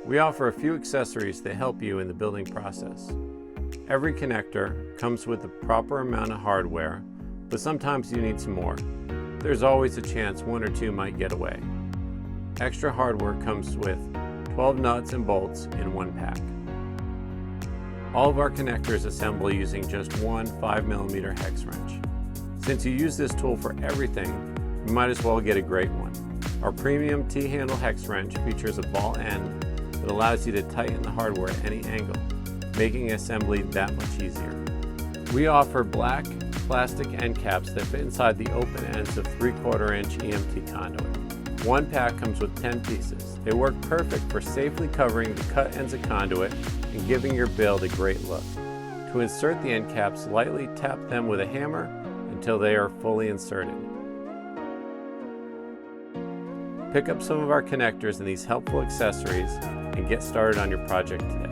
We offer a few accessories that help you in the building process. Every connector comes with the proper amount of hardware, but sometimes you need some more. There's always a chance one or two might get away. Extra hardware comes with 12 nuts and bolts in one pack. All of our connectors assemble using just one 5mm hex wrench. Since you use this tool for everything, you might as well get a great one. Our premium T-handle hex wrench features a ball end that allows you to tighten the hardware at any angle, making assembly that much easier. We offer black plastic end caps that fit inside the open ends of 3/4 inch EMT conduit. One pack comes with 10 pieces. They work perfect for safely covering the cut ends of conduit and giving your build a great look. To insert the end caps, lightly tap them with a hammer until they are fully inserted. Pick up some of our connectors and these helpful accessories and get started on your project today.